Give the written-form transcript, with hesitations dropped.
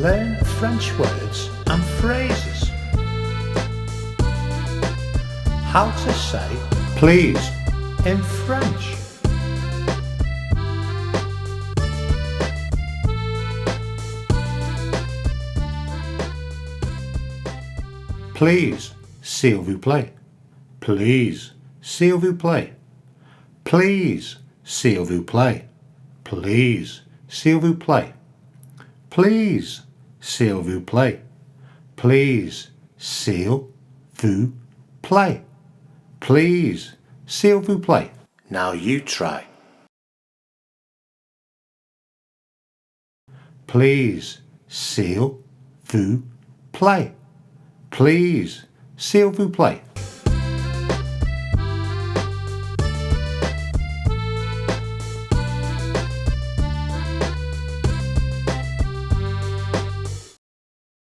Learn French words and phrases. How to say please in French. Please, s'il vous plaît. Please, s'il vous plaît. Please, s'il vous plaît. Please, s'il vous plaît. Please, s'il vous plaît. Please, s'il vous plaît. Please, s'il vous plaît. Now you try. Please, s'il vous plaît. Please, s'il vous plaît.